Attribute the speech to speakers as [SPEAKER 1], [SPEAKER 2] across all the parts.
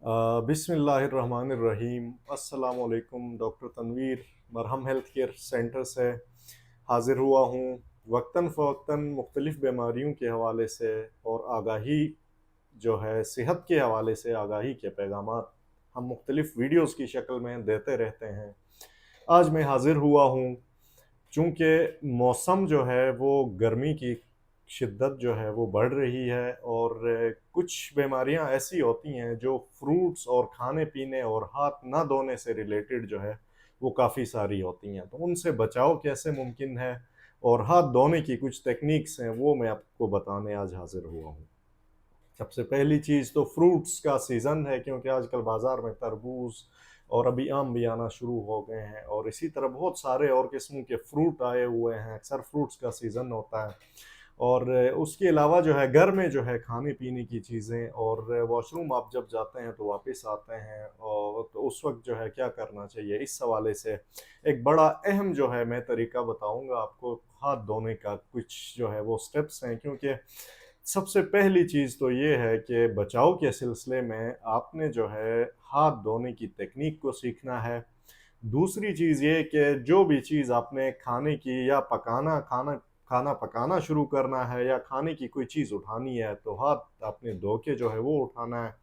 [SPEAKER 1] बिस्मिल्लाहिर्रहमानिर्रहीम। अस्सलाम वालेकुम। डॉक्टर तनवीर मरहम हेल्थ केयर सेंटर से हाज़िर हुआ हूँ। वक्तन फ़वक्तन मुख्तलिफ़ बीमारियों के हवाले से और आगाही जो है सेहत के हवाले से आगाही के पैगामात हम मुख्तलिफ़ वीडियोज़ की शक्ल में देते रहते हैं। आज मैं हाज़िर हुआ हूँ चूँकि मौसम जो है वो गर्मी की शिद्दत जो है वो बढ़ रही है और कुछ बीमारियां ऐसी होती हैं जो फ्रूट्स और खाने-पीने और हाथ ना धोने से रिलेटेड जो है वो काफ़ी सारी होती हैं। तो उनसे बचाव कैसे मुमकिन है और हाथ धोने की कुछ टेक्निक्स हैं वो मैं आपको बताने आज हाज़िर हुआ हूँ। सबसे पहली चीज़ तो फ्रूट्स का सीज़न है क्योंकि आजकल बाज़ार में तरबूज और अभी आम भी आना शुरू हो गए हैं और इसी तरह बहुत सारे और किस्म के फ्रूट आए हुए हैं। अक्सर फ्रूट्स का सीज़न होता है और उसके अलावा जो है घर में जो है खाने पीने की चीज़ें और वॉशरूम आप जब जाते हैं तो वापस आते हैं और तो उस वक्त जो है क्या करना चाहिए, इस हवाले से एक बड़ा अहम जो है मैं तरीका बताऊंगा आपको हाथ धोने का। कुछ जो है वो स्टेप्स हैं क्योंकि सबसे पहली चीज़ तो ये है कि बचाव के सिलसिले में आपने जो है हाथ धोने की तकनीक को सीखना है। दूसरी चीज़ ये कि जो भी चीज़ आपने खाने की या खाना खाना पकाना शुरू करना है या खाने की कोई चीज़ उठानी है तो हाथ आपने धो के जो है वो उठाना है।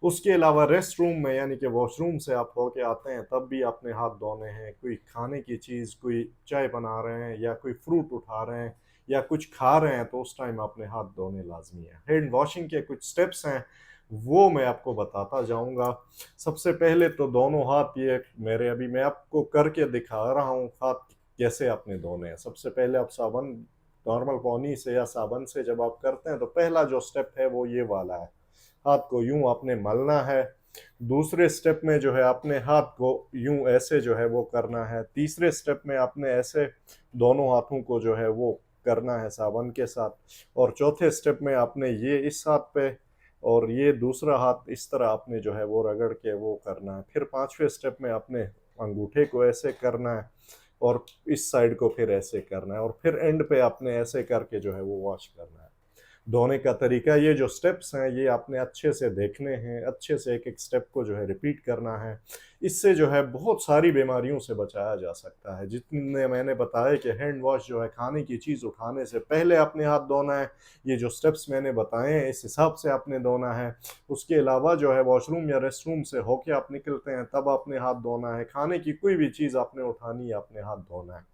[SPEAKER 1] उसके अलावा रेस्ट रूम में यानी कि वॉशरूम से आप होके आते हैं तब भी आपने हाथ धोने हैं। कोई खाने की चीज़, कोई चाय बना रहे हैं या कोई फ्रूट उठा रहे हैं या कुछ खा रहे हैं तो उस टाइम आपने हाथ धोने लाज़मी है। हैंड वॉशिंग के कुछ स्टेप्स हैं, वो मैं आपको बताता जाऊँगा। सबसे पहले तो दोनों हाथ ये मेरे अभी मैं आपको करके दिखा रहा हूँ हाथ कैसे आपने धोने हैं। सबसे पहले आप साबुन नॉर्मल पानी से या साबुन से जब आप करते हैं तो पहला जो स्टेप है वो ये वाला है। हाथ को यूँ आपने मलना है। दूसरे स्टेप में जो है आपने हाथ को यूँ ऐसे जो है वो करना है। तीसरे स्टेप में आपने ऐसे दोनों हाथों को जो है वो करना है साबुन के साथ और चौथे स्टेप में आपने ये इस हाथ पे और ये दूसरा हाथ इस तरह आपने जो है वो रगड़ के वो करना है। फिर पाँचवें स्टेप में आपने अंगूठे को ऐसे करना है और इस साइड को फिर ऐसे करना है और फिर एंड पे आपने ऐसे करके जो है वो वॉश करना है। धोने का तरीका ये जो स्टेप्स हैं ये आपने अच्छे से देखने हैं, अच्छे से एक-एक स्टेप को जो है रिपीट करना है। इससे जो है बहुत सारी बीमारियों से बचाया जा सकता है। जितने मैंने बताया कि हैंड वॉश जो है खाने की चीज़ उठाने से पहले अपने हाथ धोना है, ये जो स्टेप्स मैंने बताए हैं इस हिसाब से आपने धोना है। उसके अलावा जो है वॉशरूम या रेस्ट रूम से होके आप निकलते हैं तब आपने हाथ धोना है। खाने की कोई भी चीज़ आपने उठानी है, आपने हाथ धोना है।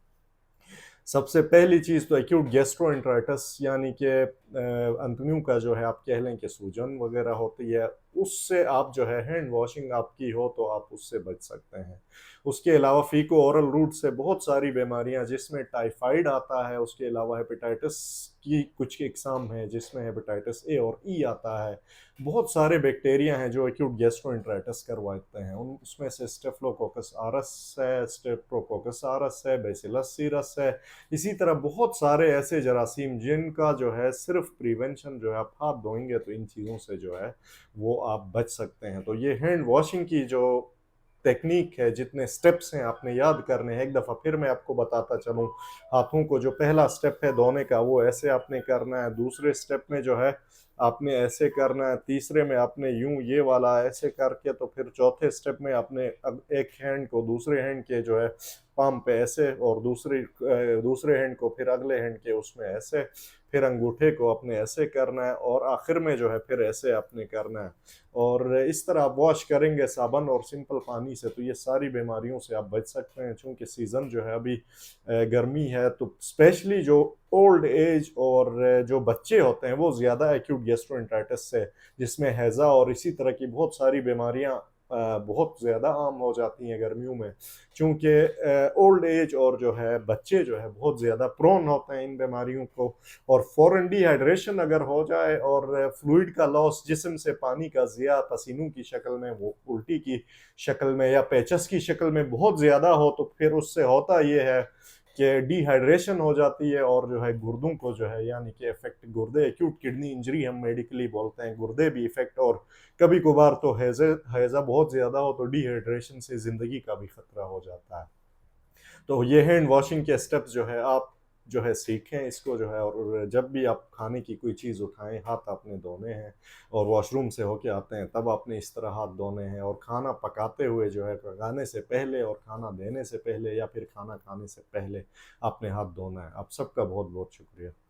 [SPEAKER 1] सबसे पहली चीज़ तो एक्यूट गैस्ट्रोएंटेराइटिस यानी कि अंतड़ियों का जो है आप कह लें कि सूजन वगैरह होती है, उससे आप जो है हैंड वॉशिंग आपकी हो तो आप उससे बच सकते हैं। उसके अलावा फीको ओरल रूट से बहुत सारी बीमारियाँ जिसमें टाइफाइड आता है, उसके अलावा हेपेटाइटिस की कुछ इकसाम है जिसमें हेपेटाइटिस ए और ई आता है। बहुत सारे बैक्टीरिया हैं जो एक्यूट गैस्ट्रोएंटेराइटिस करवाते हैं। उन उसमें से स्टेफिलोकोकस ऑरेस है, स्ट्रेप्टोकोकस ऑरेस है, बैसिलस सीरस है। इसी तरह बहुत सारे ऐसे जरासीम जिनका जो है सिर्फ प्रिवेंशन जो है आप हाथ धोएंगे तो इन चीज़ों से जो है वो आप बच सकते हैं। तो ये हैंड वॉशिंग की जो टेक्निक है, जितने स्टेप्स हैं आपने याद करने हैं। एक दफ़ा फिर मैं आपको बताता चलूँ, हाथों को जो पहला स्टेप है धोने का वो ऐसे आपने करना है। दूसरे स्टेप में जो है आपने ऐसे करना है। तीसरे में आपने यूं ये वाला ऐसे करके तो फिर चौथे स्टेप में आपने अब एक हैंड को दूसरे हैंड के जो है पाम पे ऐसे और दूसरे हैंड को फिर अगले हैंड के उसमें ऐसे, फिर अंगूठे को अपने ऐसे करना है और आखिर में जो है फिर ऐसे आपने करना है। और इस तरह आप वॉश करेंगे साबुन और सिंपल पानी से तो ये सारी बीमारियों से आप बच सकते हैं। चूँकि सीज़न जो है अभी गर्मी है तो स्पेशली जो ओल्ड एज और जो बच्चे होते हैं वो ज़्यादा एक्यूट गैस्ट्रोएंटेराइटिस से, जिसमें हैज़ा और इसी तरह की बहुत सारी बीमारियाँ बहुत ज़्यादा आम हो जाती हैं गर्मियों में। चूँकि ओल्ड एज और जो है बच्चे जो है बहुत ज़्यादा प्रोन होते हैं इन बीमारियों को और फ़ौरन डिहाइड्रेशन अगर हो जाए और फ्लूइड का लॉस, जिस्म से पानी का ज़िया पसीनों की शक्ल में, वो उल्टी की शक्ल में या पेचस की शक्ल में बहुत ज़्यादा हो तो फिर उससे होता ये है कि डिहाइड्रेशन हो जाती है और जो है गुर्दों को जो है यानी कि इफेक्ट, गुर्दे एक्यूट किडनी इंजरी हम मेडिकली बोलते हैं, गुर्दे भी इफेक्ट और कभी कभार तो हैज़ा हैज़ा बहुत ज़्यादा हो तो डिहाइड्रेशन से ज़िंदगी का भी खतरा हो जाता है। तो ये हैंड वॉशिंग के स्टेप्स जो है आप जो है सीखें इसको जो है, और जब भी आप खाने की कोई चीज़ उठाएं हाथ आपने धोने हैं, और वॉशरूम से होके आते हैं तब आपने इस तरह हाथ धोने हैं, और खाना पकाते हुए जो है पकाने से पहले और खाना देने से पहले या फिर खाना खाने से पहले आपने हाथ धोना है। आप सबका बहुत बहुत शुक्रिया।